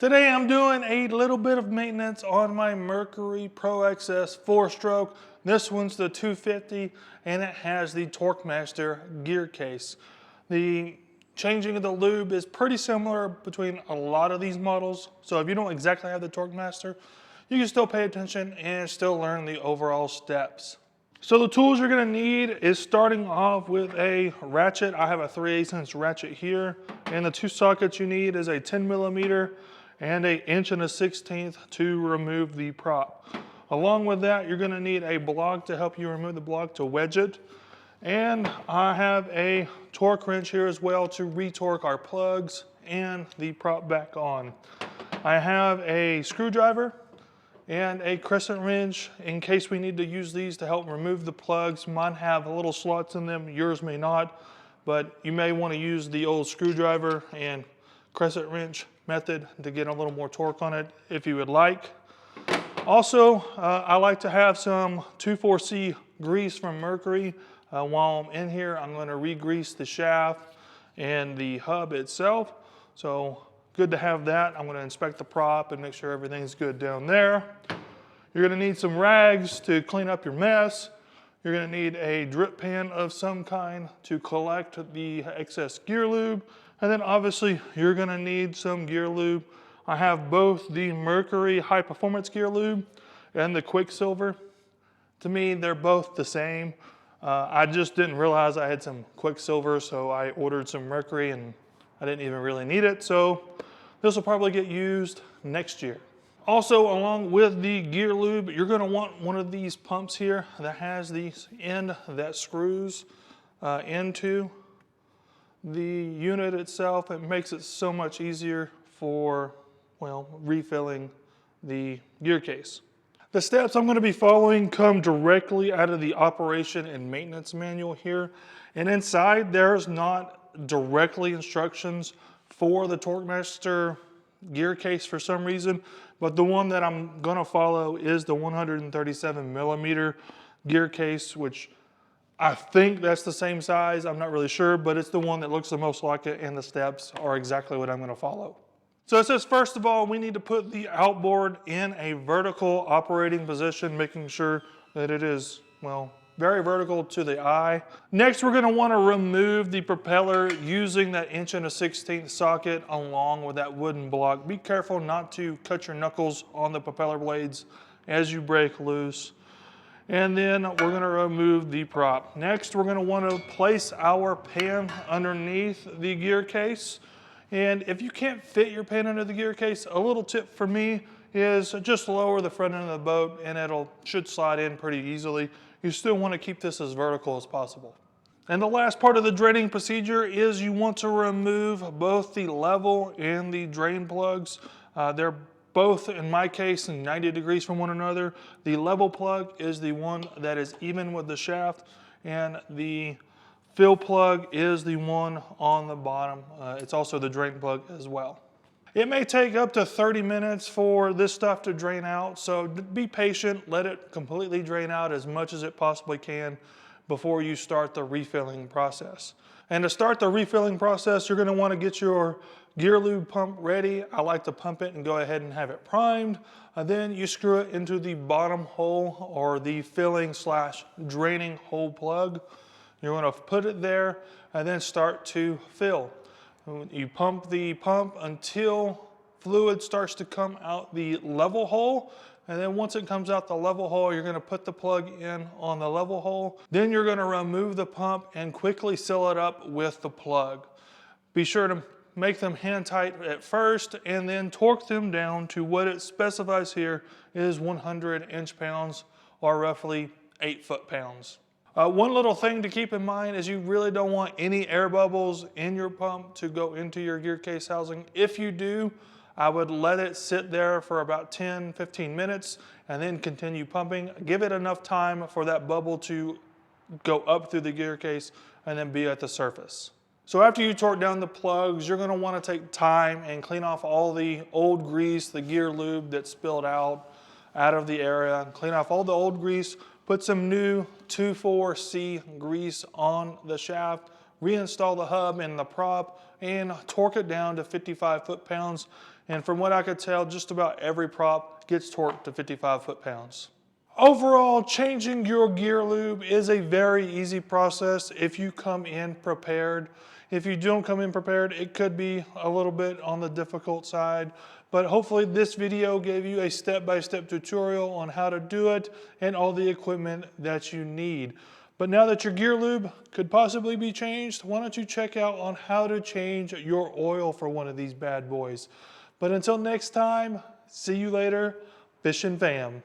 Today I'm doing a little bit of maintenance on my Mercury Pro XS 4-stroke. This one's the 250 and it has the TorqueMaster gear case. The changing of the lube is pretty similar between a lot of these models. So if you don't exactly have the TorqueMaster, you can still pay attention and still learn the overall steps. So the tools you're gonna need is starting off with a ratchet. I have a 3/8" ratchet here, and the two sockets you need is a 10mm and an 1 1/16" to remove the prop. Along with that, you're gonna need a block to help you remove the block to wedge it. And I have a torque wrench here as well to retorque our plugs and the prop back on. I have a screwdriver and a crescent wrench in case we need to use these to help remove the plugs. Mine have little slots in them, yours may not, but you may want to use the old screwdriver and crescent wrench method to get a little more torque on it if you would like. Also, I like to have some 2,4-C grease from Mercury. While I'm in here, I'm going to re-grease the shaft and the hub itself. So good to have that. I'm going to inspect the prop and make sure everything's good down there. You're going to need some rags to clean up your mess. You're going to need a drip pan of some kind to collect the excess gear lube. And then obviously you're going to need some gear lube. I have both the Mercury high performance gear lube and the Quicksilver. To me, they're both the same. I just didn't realize I had some Quicksilver, so I ordered some Mercury and I didn't even really need it. So this will probably get used next year. Also, along with the gear lube, you're going to want one of these pumps here that has the end that screws into the unit itself. It makes it so much easier for, well, refilling the gear case. The steps I'm going to be following come directly out of the operation and maintenance manual here. And inside there's not directly instructions for the TorqueMaster gear case for some reason, but the one that I'm going to follow is the 137mm gear case, which I think that's the same size. I'm not really sure, but it's the one that looks the most like it, and the steps are exactly what I'm going to follow. So it says, first of all, we need to put the outboard in a vertical operating position, making sure that it is, well, very vertical to the eye. Next, we're going to want to remove the propeller using that 1 1/16" socket along with that wooden block. Be careful not to cut your knuckles on the propeller blades as you break loose. And then we're going to remove the prop. Next, we're going to want to place our pan underneath the gear case. And if you can't fit your pan under the gear case, a little tip for me is just lower the front end of the boat and should slide in pretty easily. You still want to keep this as vertical as possible. And the last part of the draining procedure is you want to remove both the level and the drain plugs. They're both, in my case, 90 degrees from one another. The level plug is the one that is even with the shaft, and the fill plug is the one on the bottom. It's also the drain plug as well. It may take up to 30 minutes for this stuff to drain out, so be patient, let it completely drain out as much as it possibly can before you start the refilling process. And to start the refilling process, you're going to want to get your gear lube pump ready. I like to pump it and go ahead and have it primed. Then you screw it into the bottom hole, or the filling / draining hole plug. You're going to put it there and then start to fill. You pump the pump until fluid starts to come out the level hole. And then once it comes out the level hole, you're going to put the plug in on the level hole. Then you're going to remove the pump and quickly seal it up with the plug. Be sure to make them hand tight at first and then torque them down to what it specifies here is 100 inch-pounds, or roughly 8 foot-pounds. One little thing to keep in mind is you really don't want any air bubbles in your pump to go into your gear case housing. If you do, I would let it sit there for about 10-15 minutes and then continue pumping. Give it enough time for that bubble to go up through the gear case and then be at the surface. So after you torque down the plugs, you're going to want to take time and clean off all the old grease, the gear lube that spilled out of the area. Clean off all the old grease. Put some new 2,4-C grease on the shaft, reinstall the hub and the prop, and torque it down to 55 foot-pounds And from what I could tell, just about every prop gets torqued to 55 foot-pounds. Overall, changing your gear lube is a very easy process if you come in prepared. If you don't come in prepared, it could be a little bit on the difficult side, but hopefully this video gave you a step-by-step tutorial on how to do it and all the equipment that you need. But now that your gear lube could possibly be changed, why don't you check out on how to change your oil for one of these bad boys. But until next time, see you later, Fishing Fam.